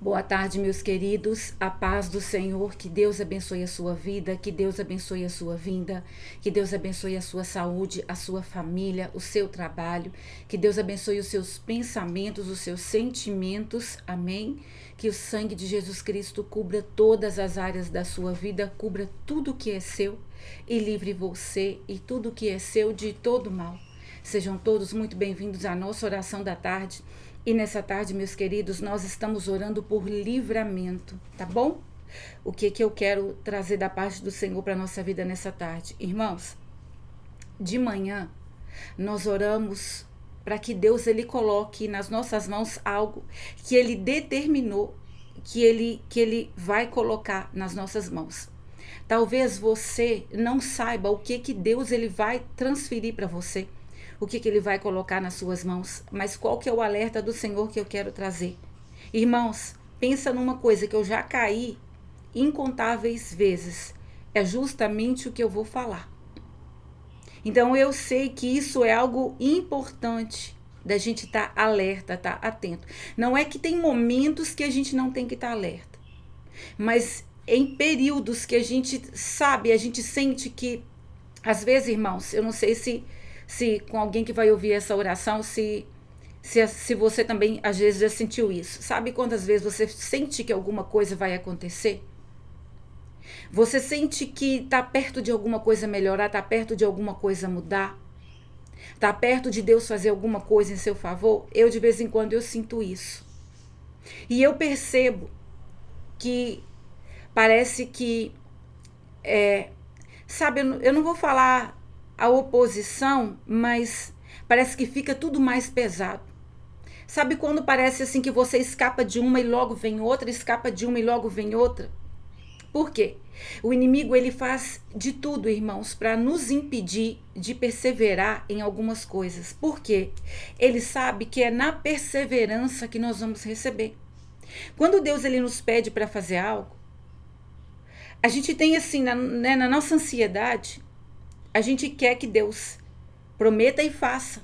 Boa tarde, meus queridos. A paz do Senhor, que Deus abençoe a sua vida, que Deus abençoe a sua vinda, que Deus abençoe a sua saúde, a sua família, o seu trabalho, que Deus abençoe os seus pensamentos, os seus sentimentos. Amém? Que o sangue de Jesus Cristo cubra todas as áreas da sua vida, cubra tudo que é seu e livre você e tudo que é seu de todo mal. Sejam todos muito bem-vindos à nossa oração da tarde. E nessa tarde, meus queridos, nós estamos orando por livramento, tá bom? O que eu quero trazer da parte do Senhor para a nossa vida nessa tarde? Irmãos, de manhã nós oramos para que Deus ele coloque nas nossas mãos algo que ele determinou que ele vai colocar nas nossas mãos. Talvez você não saiba o que Deus ele vai transferir para você. O que ele vai colocar nas suas mãos, mas qual que é o alerta do Senhor que eu quero trazer? Irmãos, pensa numa coisa que eu já caí incontáveis vezes, é justamente o que eu vou falar. Então eu sei que isso é algo importante da gente estar alerta, estar atento. Não é que tem momentos que a gente não tem que estar alerta, mas em períodos que a gente sabe, a gente sente que, às vezes, irmãos, eu não sei se com alguém que vai ouvir essa oração, se você também às vezes já sentiu isso. Sabe quantas vezes você sente que alguma coisa vai acontecer? Você sente que está perto de alguma coisa melhorar, está perto de alguma coisa mudar? Está perto de Deus fazer alguma coisa em seu favor? Eu de vez em quando eu sinto isso. E eu percebo que parece que, sabe, eu não vou falar a oposição, mas parece que fica tudo mais pesado. Sabe quando parece assim que você escapa de uma e logo vem outra, escapa de uma e logo vem outra? Por quê? O inimigo ele faz de tudo, irmãos, para nos impedir de perseverar em algumas coisas. Por quê? Ele sabe que é na perseverança que nós vamos receber. Quando Deus ele nos pede para fazer algo, a gente tem assim, na nossa ansiedade, a gente quer que Deus prometa e faça.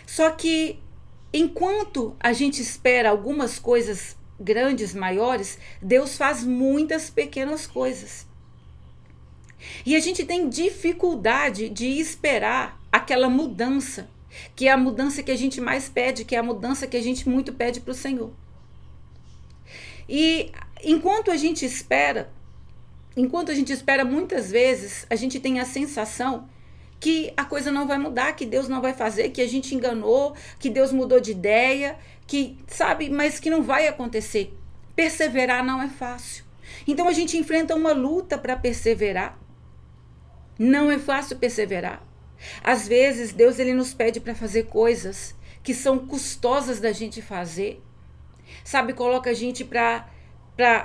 Só que enquanto a gente espera algumas coisas grandes, maiores, Deus faz muitas pequenas coisas. E a gente tem dificuldade de esperar aquela mudança, que é a mudança que a gente mais pede, que é a mudança que a gente muito pede para o Senhor. E enquanto a gente espera, muitas vezes a gente tem a sensação que a coisa não vai mudar, que Deus não vai fazer, que a gente enganou, que Deus mudou de ideia, que, sabe, mas que não vai acontecer. Perseverar não é fácil. Então a gente enfrenta uma luta para perseverar. Não é fácil perseverar. Às vezes Deus ele nos pede para fazer coisas que são custosas da gente fazer. Sabe, coloca a gente para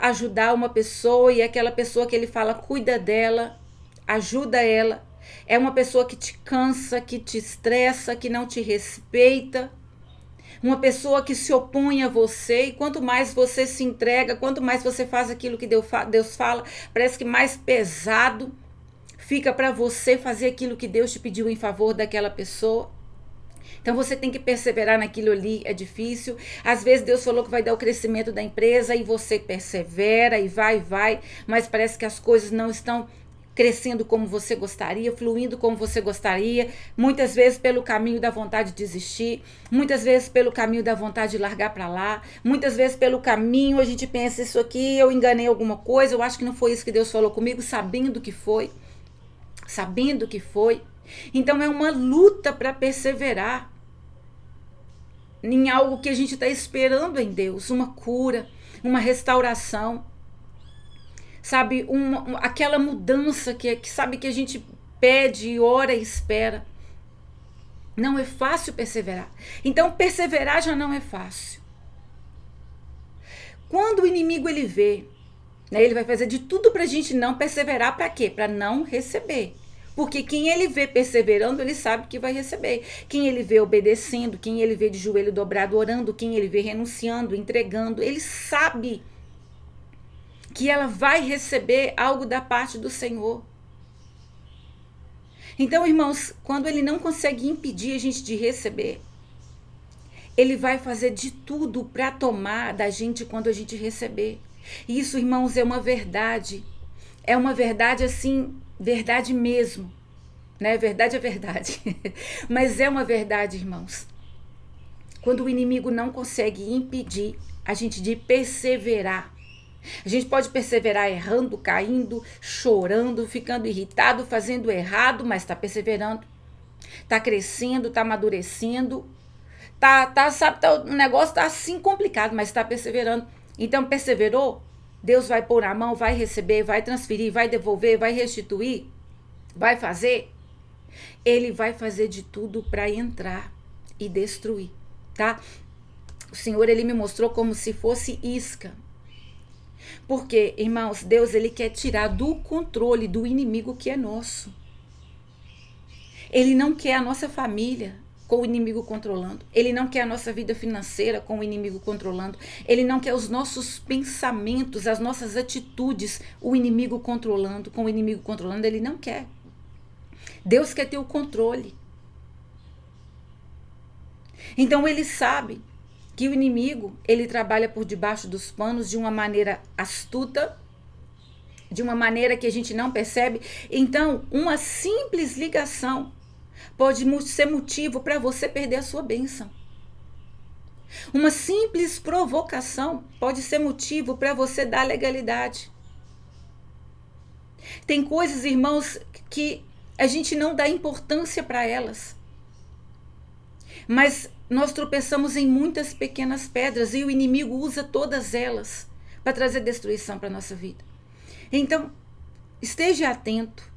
ajudar uma pessoa e aquela pessoa que ele fala, cuida dela, ajuda ela. É uma pessoa que te cansa, que te estressa, que não te respeita. Uma pessoa que se opõe a você. E quanto mais você se entrega, quanto mais você faz aquilo que Deus fala, parece que mais pesado fica para você fazer aquilo que Deus te pediu em favor daquela pessoa. Então você tem que perseverar naquilo ali, é difícil. Às vezes Deus falou que vai dar o crescimento da empresa e você persevera e vai, mas parece que as coisas não estão crescendo como você gostaria, fluindo como você gostaria, muitas vezes pelo caminho da vontade de desistir, muitas vezes pelo caminho da vontade de largar para lá, muitas vezes pelo caminho a gente pensa, isso aqui eu enganei alguma coisa, eu acho que não foi isso que Deus falou comigo, sabendo que foi. Então é uma luta para perseverar em algo que a gente está esperando em Deus, uma cura, uma restauração, sabe, aquela mudança que sabe que a gente pede, ora e espera. Não é fácil perseverar. Então perseverar já não é fácil. Quando o inimigo ele vê, né, ele vai fazer de tudo para a gente não perseverar, para quê? Para não receber. Porque quem ele vê perseverando, ele sabe que vai receber. Quem ele vê obedecendo, quem ele vê de joelho dobrado orando, quem ele vê renunciando, entregando, ele sabe que ela vai receber algo da parte do Senhor. Então, irmãos, quando ele não consegue impedir a gente de receber, ele vai fazer de tudo para tomar da gente quando a gente receber. E isso, irmãos, é uma verdade. É uma verdade assim, verdade mesmo. Né? Verdade é verdade. Mas é uma verdade, irmãos. Quando o inimigo não consegue impedir a gente de perseverar. A gente pode perseverar errando, caindo, chorando, ficando irritado, fazendo errado, mas está perseverando. Está crescendo, está amadurecendo. O negócio tá assim complicado, mas está perseverando. Então, perseverou? Deus vai pôr na mão, vai receber, vai transferir, vai devolver, vai restituir, vai fazer. Ele vai fazer de tudo para entrar e destruir, tá? O Senhor, ele me mostrou como se fosse isca. Porque, irmãos, Deus, ele quer tirar do controle do inimigo que é nosso. Ele não quer a nossa família com o inimigo controlando. Ele não quer a nossa vida financeira com o inimigo controlando. Ele não quer os nossos pensamentos, as nossas atitudes, o inimigo controlando, com o inimigo controlando. Ele não quer. Deus quer ter o controle. Então ele sabe que o inimigo, ele trabalha por debaixo dos panos de uma maneira astuta, de uma maneira que a gente não percebe. Então, uma simples ligação pode ser motivo para você perder a sua bênção. Uma simples provocação pode ser motivo para você dar legalidade. Tem coisas, irmãos, que a gente não dá importância para elas. Mas nós tropeçamos em muitas pequenas pedras e o inimigo usa todas elas para trazer destruição para a nossa vida. Então, esteja atento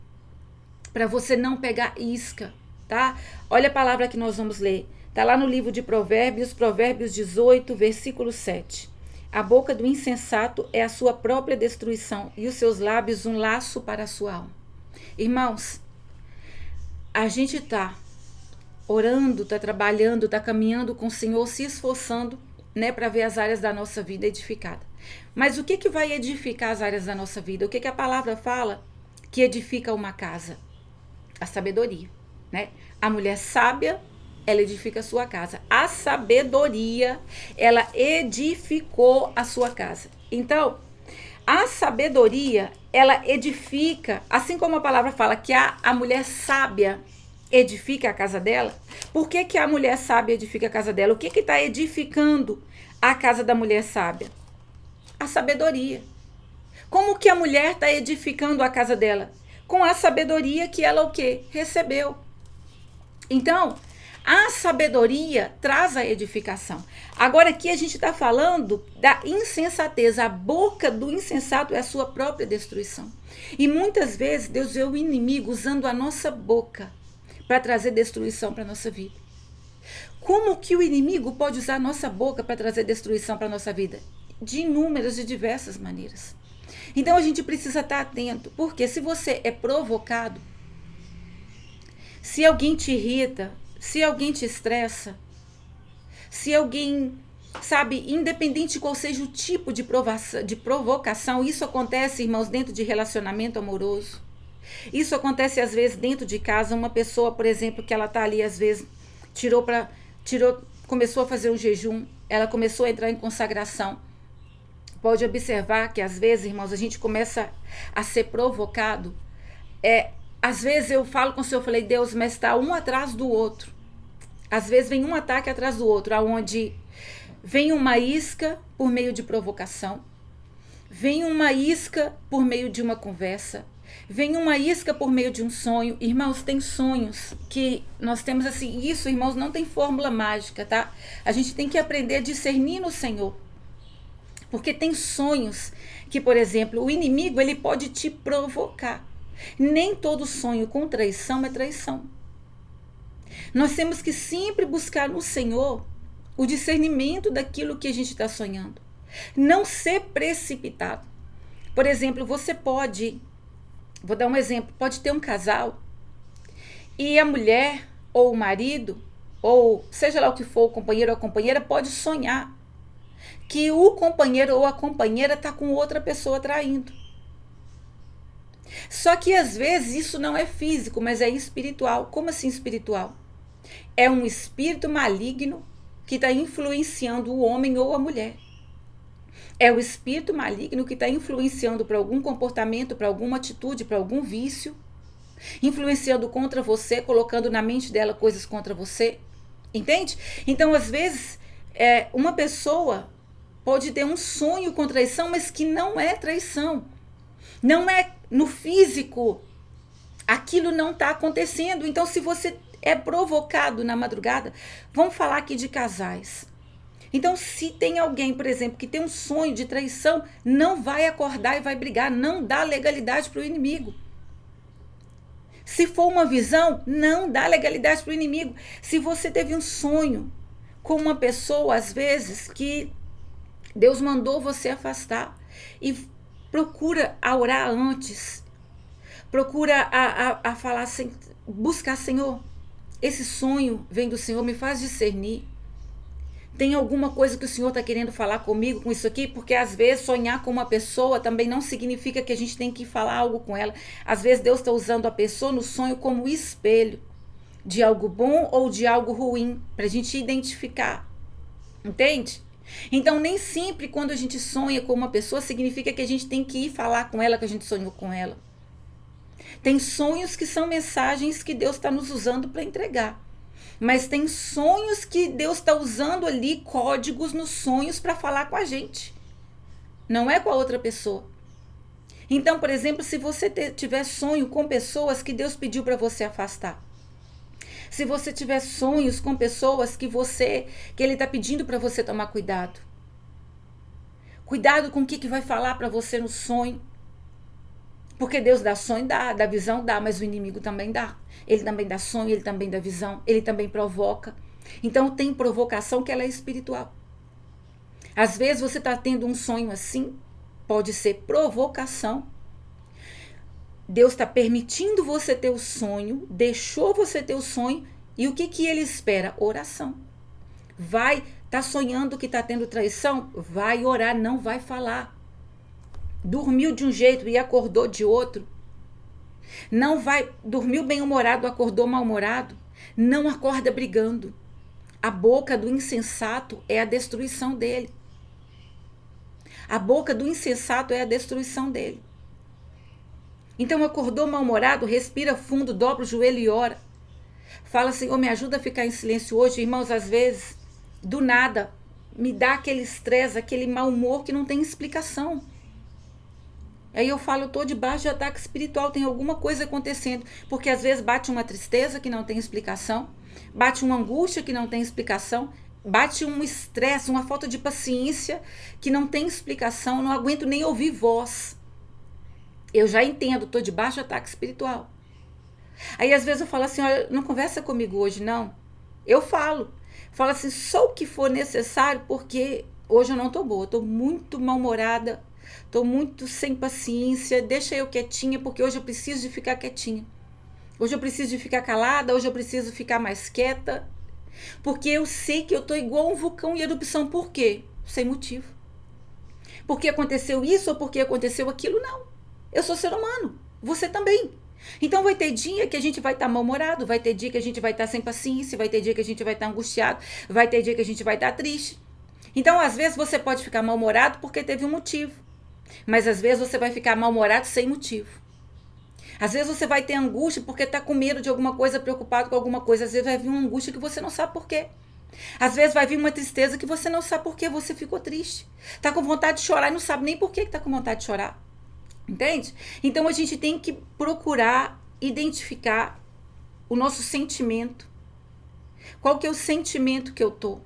para você não pegar isca, tá? Olha a palavra que nós vamos ler. Está lá no livro de Provérbios, Provérbios 18, versículo 7. A boca do insensato é a sua própria destruição e os seus lábios um laço para a sua alma. Irmãos, a gente está orando, está trabalhando, está caminhando com o Senhor, se esforçando, né, para ver as áreas da nossa vida edificadas. Mas o que vai edificar as áreas da nossa vida? O que a palavra fala que edifica uma casa? A sabedoria, né? A mulher sábia, ela edifica a sua casa. A sabedoria, ela edificou a sua casa. Então, a sabedoria, ela edifica, assim como a palavra fala que a mulher sábia edifica a casa dela. Por que a mulher sábia edifica a casa dela? O que está edificando a casa da mulher sábia? A sabedoria. Como que a mulher está edificando a casa dela? Com a sabedoria que ela o quê? Recebeu. Então, a sabedoria traz a edificação. Agora aqui a gente está falando da insensatez. A boca do insensato é a sua própria destruição. E muitas vezes Deus vê o inimigo usando a nossa boca para trazer destruição para a nossa vida. Como que o inimigo pode usar a nossa boca para trazer destruição para a nossa vida? De inúmeras e diversas maneiras. Então a gente precisa estar atento, porque se você é provocado, se alguém te irrita, se alguém te estressa, se alguém, sabe, independente de qual seja o tipo de provocação, isso acontece, irmãos, dentro de relacionamento amoroso. Isso acontece às vezes dentro de casa, uma pessoa, por exemplo, que ela tá ali às vezes começou a fazer um jejum, ela começou a entrar em consagração. Pode observar que às vezes, irmãos, a gente começa a ser provocado. Às vezes eu falo com o Senhor, eu falei, Deus, mas está um atrás do outro. Às vezes vem um ataque atrás do outro, aonde vem uma isca por meio de provocação, vem uma isca por meio de uma conversa, vem uma isca por meio de um sonho. Irmãos, tem sonhos que nós temos assim, isso, irmãos, não tem fórmula mágica, tá? A gente tem que aprender a discernir no Senhor. Porque tem sonhos que, por exemplo, o inimigo, ele pode te provocar. Nem todo sonho com traição é traição. Nós temos que sempre buscar no Senhor o discernimento daquilo que a gente está sonhando. Não ser precipitado. Por exemplo, você pode, vou dar um exemplo, pode ter um casal e a mulher ou o marido, ou seja lá o que for, o companheiro ou a companheira, pode sonhar que o companheiro ou a companheira está com outra pessoa traindo. Só que às vezes isso não é físico, mas é espiritual. Como assim espiritual? É um espírito maligno que está influenciando o homem ou a mulher. É o espírito maligno que está influenciando para algum comportamento, para alguma atitude, para algum vício, influenciando contra você, colocando na mente dela coisas contra você. Entende? Então, às vezes, uma pessoa pode ter um sonho com traição, mas que não é traição. Não é no físico. Aquilo não está acontecendo. Então, se você é provocado na madrugada, vamos falar aqui de casais. Então, se tem alguém, por exemplo, que tem um sonho de traição, não vai acordar e vai brigar, não dá legalidade para o inimigo. Se for uma visão, não dá legalidade para o inimigo. Se você teve um sonho com uma pessoa, às vezes, que Deus mandou você afastar, e procura a orar antes, procura a falar, buscar, Senhor, esse sonho vem do Senhor, me faz discernir. Tem alguma coisa que o Senhor está querendo falar comigo com isso aqui? Porque às vezes sonhar com uma pessoa também não significa que a gente tem que falar algo com ela. Às vezes Deus está usando a pessoa no sonho como espelho de algo bom ou de algo ruim, para a gente identificar. Entende? Então nem sempre quando a gente sonha com uma pessoa significa que a gente tem que ir falar com ela que a gente sonhou com ela. Tem sonhos que são mensagens que Deus está nos usando para entregar. Mas tem sonhos que Deus está usando ali, códigos nos sonhos para falar com a gente. Não é com a outra pessoa. Então, por exemplo, se você tiver sonho com pessoas que Deus pediu para você afastar. Se você tiver sonhos com pessoas que Ele está pedindo para você tomar cuidado. Cuidado com o que vai falar para você no sonho. Porque Deus dá sonho, dá visão, dá, mas o inimigo também dá. Ele também dá sonho, ele também dá visão, ele também provoca. Então tem provocação que ela é espiritual. Às vezes você está tendo um sonho assim, pode ser provocação. Deus está permitindo você ter o sonho, deixou você ter o sonho, e o que ele espera? Oração. Tá sonhando que está tendo traição? Vai orar, não vai falar. Dormiu de um jeito e acordou de outro. Dormiu bem-humorado, acordou mal-humorado. Não acorda brigando. A boca do insensato é a destruição dele. A boca do insensato é a destruição dele. Então acordou mal-humorado, respira fundo, dobra o joelho e ora. Fala, Senhor, me ajuda a ficar em silêncio hoje. Irmãos, às vezes, do nada, me dá aquele estresse, aquele mau humor que não tem explicação. Aí eu falo, eu estou debaixo de ataque espiritual, tem alguma coisa acontecendo. Porque às vezes bate uma tristeza que não tem explicação, bate uma angústia que não tem explicação, bate um estresse, uma falta de paciência que não tem explicação, não aguento nem ouvir voz. Eu já entendo, estou debaixo de ataque espiritual. Aí às vezes eu falo assim, olha, não conversa comigo hoje não. Eu falo assim, só o que for necessário, porque hoje eu não estou boa, estou muito mal-humorada. Estou muito sem paciência, deixa eu quietinha, porque hoje eu preciso de ficar quietinha. Hoje eu preciso de ficar calada, hoje eu preciso ficar mais quieta. Porque eu sei que eu estou igual um vulcão em erupção. Por quê? Sem motivo. Porque aconteceu isso ou porque aconteceu aquilo? Não. Eu sou ser humano. Você também. Então vai ter dia que a gente vai estar mal-humorado, vai ter dia que a gente vai estar sem paciência, vai ter dia que a gente vai estar angustiado, vai ter dia que a gente vai estar triste. Então, às vezes, você pode ficar mal-humorado porque teve um motivo. Mas às vezes você vai ficar mal-humorado sem motivo. Às vezes você vai ter angústia porque está com medo de alguma coisa, preocupado com alguma coisa. Às vezes vai vir uma angústia que você não sabe por quê. Às vezes vai vir uma tristeza que você não sabe por que você ficou triste. Está com vontade de chorar e não sabe nem por que está com vontade de chorar. Entende? Então a gente tem que procurar identificar o nosso sentimento. Qual que é o sentimento que eu tô?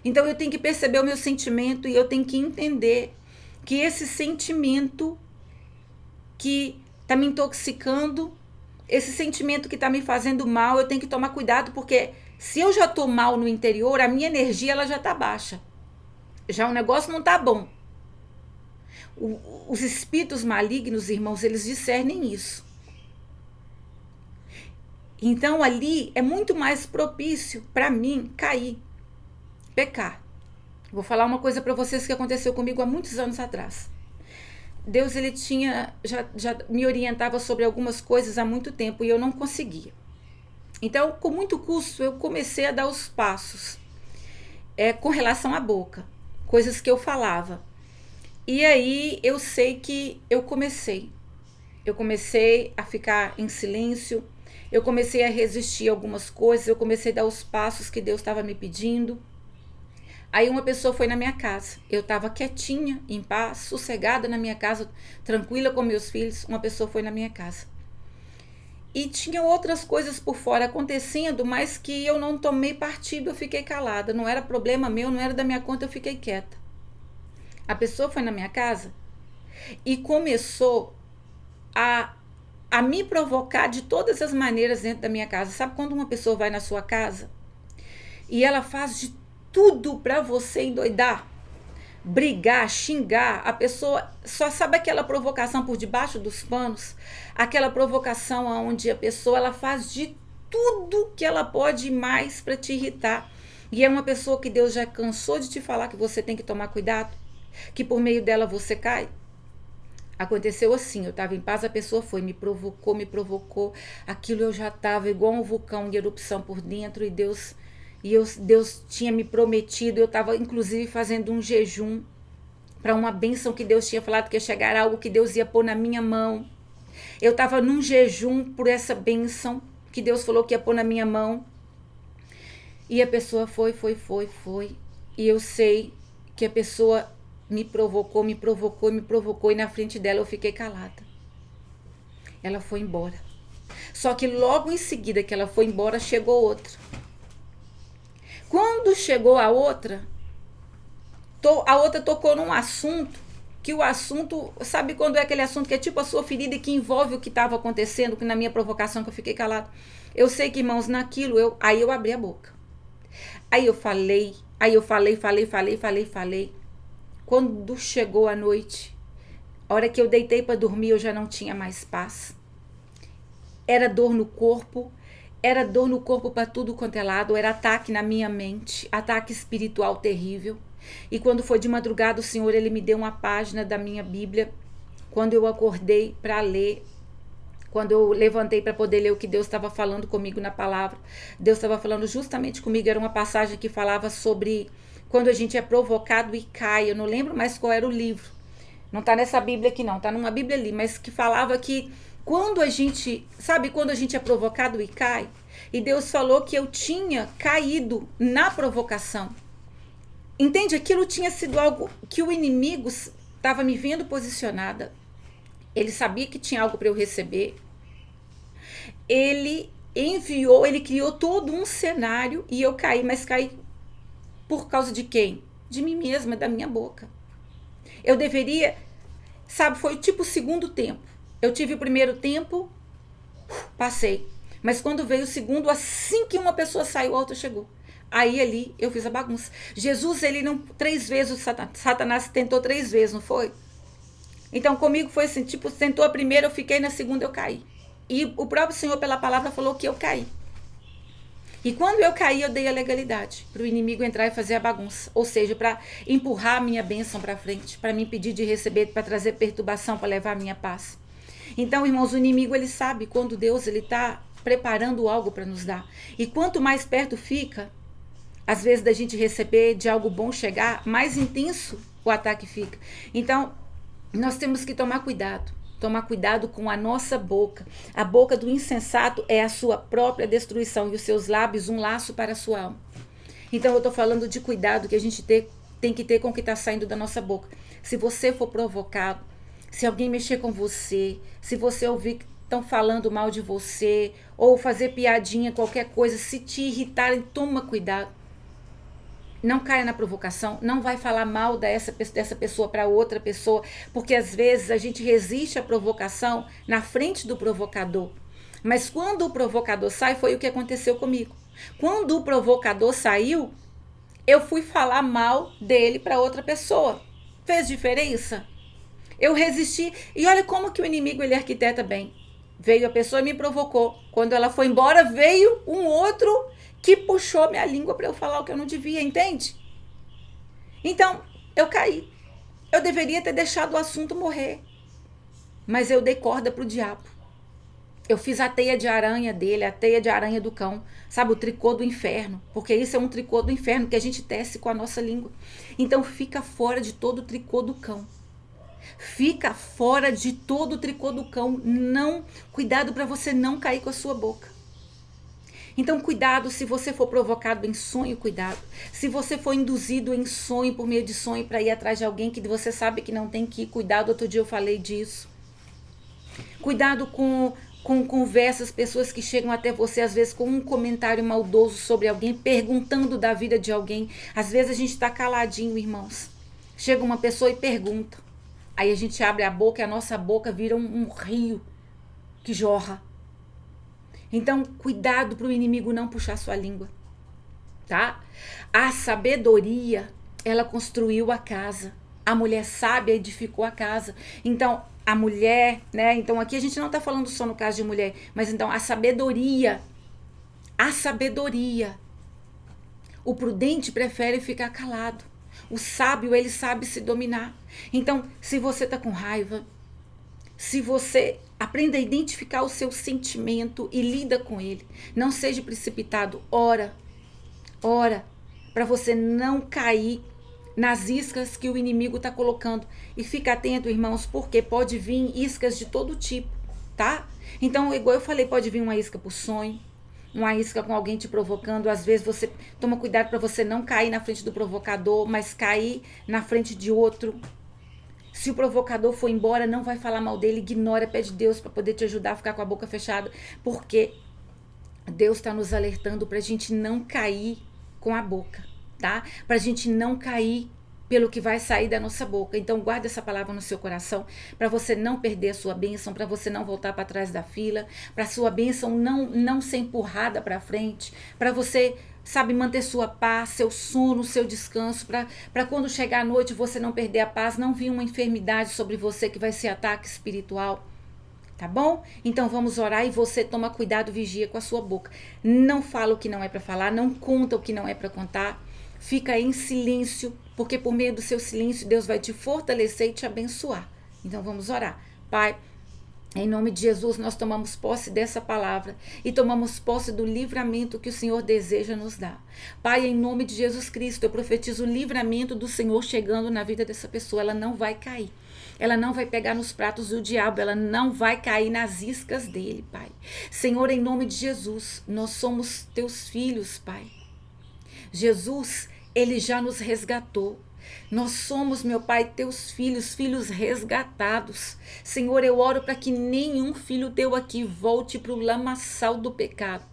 Então eu tenho que perceber o meu sentimento e eu tenho que entender que esse sentimento que está me intoxicando, esse sentimento que está me fazendo mal, eu tenho que tomar cuidado, porque se eu já estou mal no interior, a minha energia ela já está baixa. Já o negócio não está bom. Os espíritos malignos, irmãos, eles discernem isso. Então ali é muito mais propício para mim cair, pecar. Vou falar uma coisa para vocês que aconteceu comigo há muitos anos atrás. Deus, ele já me orientava sobre algumas coisas há muito tempo e eu não conseguia. Então, com muito custo, eu comecei a dar os passos. com relação à boca, coisas que eu falava. E aí eu sei que eu comecei a ficar em silêncio, eu comecei a resistir a algumas coisas, eu comecei a dar os passos que Deus estava me pedindo. Aí uma pessoa foi na minha casa, eu estava quietinha, em paz, sossegada na minha casa, tranquila com meus filhos, uma pessoa foi na minha casa. E tinha outras coisas por fora acontecendo, mas que eu não tomei partido, eu fiquei calada. Não era problema meu, não era da minha conta, eu fiquei quieta. A pessoa foi na minha casa e começou a me provocar de todas as maneiras dentro da minha casa. Sabe quando uma pessoa vai na sua casa e ela faz de tudo para você endoidar? Brigar, xingar, a pessoa só sabe aquela provocação por debaixo dos panos, aquela provocação onde a pessoa ela faz de tudo que ela pode mais para te irritar. E é uma pessoa que Deus já cansou de te falar que você tem que tomar cuidado, que por meio dela você cai. Aconteceu assim, eu estava em paz, a pessoa foi, me provocou, aquilo eu já estava igual um vulcão em erupção por dentro, e Deus tinha me prometido, eu estava inclusive fazendo um jejum para uma bênção que Deus tinha falado que ia chegar, algo que Deus ia pôr na minha mão. Eu estava num jejum por essa bênção que Deus falou que ia pôr na minha mão. E a pessoa foi. E eu sei que a pessoa me provocou, e na frente dela eu fiquei calada. Ela foi embora. Só que logo em seguida que ela foi embora, chegou outra. Quando chegou a outra tocou num assunto, que o assunto, sabe quando é aquele assunto que é tipo a sua ferida e que envolve o que estava acontecendo, que na minha provocação que eu fiquei calada. Eu sei que, irmãos, naquilo, aí eu abri a boca. Aí eu falei. Quando chegou a noite, a hora que eu deitei para dormir, eu já não tinha mais paz. Era dor no corpo para tudo quanto é lado, era ataque na minha mente, ataque espiritual terrível. E quando foi de madrugada, o Senhor, Ele me deu uma página da minha Bíblia. Quando eu acordei para ler, quando eu levantei para poder ler o que Deus estava falando comigo na palavra, Deus estava falando justamente comigo, era uma passagem que falava sobre quando a gente é provocado e cai. Eu não lembro mais qual era o livro. Não está nessa Bíblia aqui não, está numa Bíblia ali, mas que falava que quando a gente é provocado e cai, e Deus falou que eu tinha caído na provocação. Entende? Aquilo tinha sido algo que o inimigo estava me vendo posicionada. Ele sabia que tinha algo para eu receber. Ele criou todo um cenário e eu caí, mas caí por causa de quem? De mim mesma, da minha boca. Eu deveria, foi tipo o segundo tempo. Eu tive o primeiro tempo, passei. Mas quando veio o segundo, assim que uma pessoa saiu, a outra chegou. Aí ali eu fiz a bagunça. Jesus, ele não, 3 vezes, Satanás tentou 3 vezes, não foi? Então comigo foi assim, tipo, tentou a primeira, eu fiquei, na segunda eu caí. E o próprio Senhor, pela palavra, falou que eu caí. E quando eu caí, eu dei a legalidade para o inimigo entrar e fazer a bagunça. Ou seja, para empurrar a minha bênção para frente, para me impedir de receber, para trazer perturbação, para levar a minha paz. Então, irmãos, o inimigo, ele sabe quando Deus está preparando algo para nos dar. E quanto mais perto fica, às vezes, da gente receber, de algo bom chegar, mais intenso o ataque fica. Então, nós temos que tomar cuidado com a nossa boca. A boca do insensato é a sua própria destruição e os seus lábios um laço para a sua alma. Então eu estou falando de cuidado que a gente tem que ter com o que está saindo da nossa boca. Se você for provocado, se alguém mexer com você, se você ouvir que estão falando mal de você, ou fazer piadinha, qualquer coisa, se te irritarem, toma cuidado. Não caia na provocação, não vai falar mal dessa pessoa para outra pessoa, porque às vezes a gente resiste à provocação na frente do provocador. Mas quando o provocador sai, foi o que aconteceu comigo. Quando o provocador saiu, eu fui falar mal dele para outra pessoa. Fez diferença? Eu resisti, e olha como que o inimigo ele arquiteta bem. Veio a pessoa e me provocou. Quando ela foi embora, veio um outro que puxou minha língua para eu falar o que eu não devia, entende? Então, eu caí. Eu deveria ter deixado o assunto morrer. Mas eu dei corda pro diabo. Eu fiz a teia de aranha dele, a teia de aranha do cão, sabe? O tricô do inferno, porque isso é um tricô do inferno que a gente tece com a nossa língua. Então fica fora de todo o tricô do cão. Fica fora de todo o tricô do cão. Não, cuidado para você não cair com a sua boca. Então, cuidado se você for provocado em sonho, cuidado. Se você for induzido em sonho, por meio de sonho, para ir atrás de alguém que você sabe que não tem que ir, cuidado. Outro dia eu falei disso. Cuidado com conversas, pessoas que chegam até você, às vezes, com um comentário maldoso sobre alguém, perguntando da vida de alguém. Às vezes a gente está caladinho, irmãos. Chega uma pessoa e pergunta. Aí a gente abre a boca e a nossa boca vira um rio que jorra. Então, cuidado para o inimigo não puxar sua língua, tá? A sabedoria, ela construiu a casa. A mulher sábia edificou a casa. Então, a mulher, né? Então, aqui a gente não está falando só no caso de mulher, mas então a sabedoria, o prudente prefere ficar calado. O sábio, ele sabe se dominar. Então, se você está com raiva, se você aprenda a identificar o seu sentimento e lida com ele, não seja precipitado, ora, para você não cair nas iscas que o inimigo está colocando. E fica atento, irmãos, porque pode vir iscas de todo tipo, tá? Então, igual eu falei, pode vir uma isca por sonho, uma isca com alguém te provocando. Às vezes você toma cuidado para você não cair na frente do provocador, mas cair na frente de outro. Se o provocador for embora, não vai falar mal dele, ignora, pede Deus para poder te ajudar a ficar com a boca fechada, porque Deus está nos alertando para a gente não cair com a boca, tá? Para a gente não cair pelo que vai sair da nossa boca. Então guarda essa palavra no seu coração, para você não perder a sua bênção, para você não voltar para trás da fila, para a sua bênção não ser empurrada para frente, para você, sabe, manter sua paz, seu sono, seu descanso, para quando chegar a noite você não perder a paz, não vir uma enfermidade sobre você que vai ser ataque espiritual. Tá bom? Então vamos orar e você toma cuidado, vigia com a sua boca. Não fala o que não é para falar, não conta o que não é para contar. Fica em silêncio, porque por meio do seu silêncio Deus vai te fortalecer e te abençoar. Então vamos orar. Pai, em nome de Jesus, nós tomamos posse dessa palavra e tomamos posse do livramento que o Senhor deseja nos dar. Pai, em nome de Jesus Cristo, eu profetizo o livramento do Senhor chegando na vida dessa pessoa. Ela não vai cair. Ela não vai pegar nos pratos do diabo. Ela não vai cair nas iscas dele, Pai. Senhor, em nome de Jesus, nós somos teus filhos, Pai. Jesus, ele já nos resgatou. Nós somos, meu Pai, teus filhos, filhos resgatados. Senhor, eu oro para que nenhum filho teu aqui volte para o lamaçal do pecado.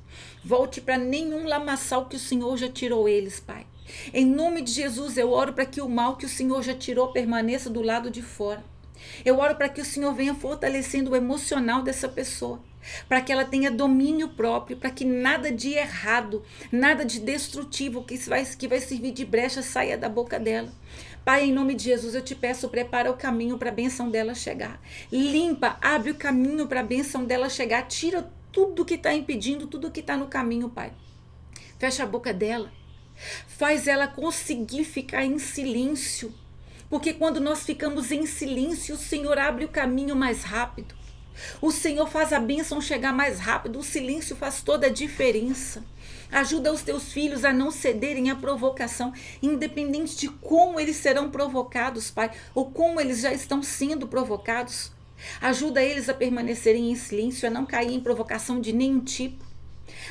Volte para nenhum lamaçal que o Senhor já tirou eles, Pai. Em nome de Jesus, eu oro para que o mal que o Senhor já tirou permaneça do lado de fora. Eu oro para que o Senhor venha fortalecendo o emocional dessa pessoa, para que ela tenha domínio próprio, para que nada de errado, nada de destrutivo que vai servir de brecha saia da boca dela. Pai, em nome de Jesus, eu te peço, prepara o caminho para a bênção dela chegar. Limpa, abre o caminho para a bênção dela chegar. Tira tudo que está impedindo, tudo que está no caminho, Pai. Fecha a boca dela. Faz ela conseguir ficar em silêncio. Porque quando nós ficamos em silêncio, o Senhor abre o caminho mais rápido. O Senhor faz a bênção chegar mais rápido. O silêncio faz toda a diferença. Ajuda os teus filhos a não cederem à provocação, independente de como eles serão provocados, Pai, ou como eles já estão sendo provocados. Ajuda eles a permanecerem em silêncio, a não cair em provocação de nenhum tipo.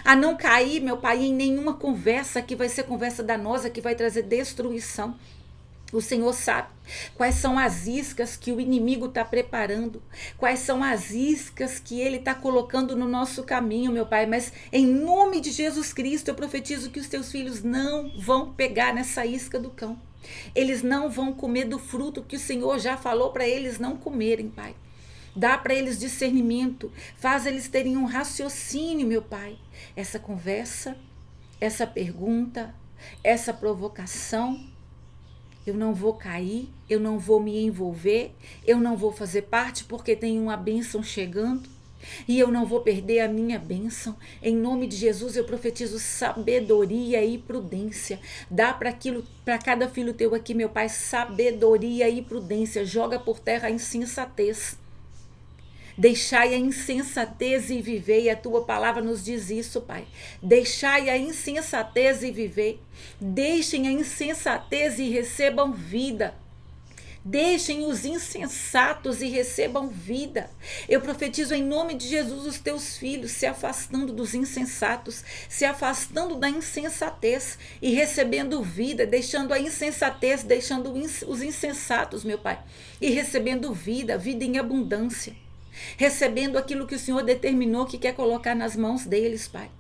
A não cair, meu Pai, em nenhuma conversa que vai ser conversa danosa, que vai trazer destruição. O Senhor sabe quais são as iscas que o inimigo está preparando, quais são as iscas que ele está colocando no nosso caminho, meu Pai. Mas em nome de Jesus Cristo, eu profetizo que os teus filhos não vão pegar nessa isca do cão. Eles não vão comer do fruto que o Senhor já falou para eles não comerem, Pai. Dá para eles discernimento, faz eles terem um raciocínio, meu Pai. Essa conversa, essa pergunta, essa provocação, eu não vou cair, eu não vou me envolver, eu não vou fazer parte porque tem uma bênção chegando e eu não vou perder a minha bênção. Em nome de Jesus eu profetizo sabedoria e prudência. Dá para cada filho teu aqui, meu Pai, sabedoria e prudência. Joga por terra a insensatez. Deixai a insensatez e vivei. A tua palavra nos diz isso, Pai. Deixai a insensatez e vivei. Deixem a insensatez e recebam vida. Deixem os insensatos e recebam vida. Eu profetizo em nome de Jesus os teus filhos se afastando dos insensatos, se afastando da insensatez e recebendo vida, deixando a insensatez, deixando os insensatos, meu Pai, e recebendo vida, vida em abundância, recebendo aquilo que o Senhor determinou que quer colocar nas mãos deles, Pai.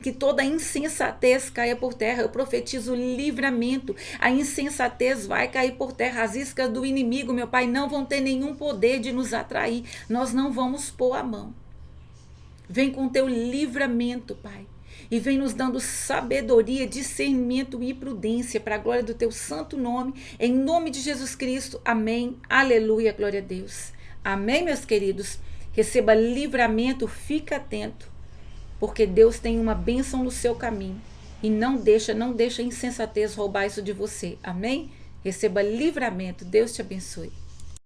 Que toda insensatez caia por terra. Eu profetizo livramento. A insensatez vai cair por terra. As iscas do inimigo, meu Pai, não vão ter nenhum poder de nos atrair. Nós não vamos pôr a mão. Vem com teu livramento, Pai. E vem nos dando sabedoria, discernimento e prudência para a glória do teu santo nome. Em nome de Jesus Cristo. Amém. Aleluia. Glória a Deus. Amém, meus queridos. Receba livramento. Fica atento. Porque Deus tem uma bênção no seu caminho. E não deixa a insensatez roubar isso de você. Amém? Receba livramento. Deus te abençoe.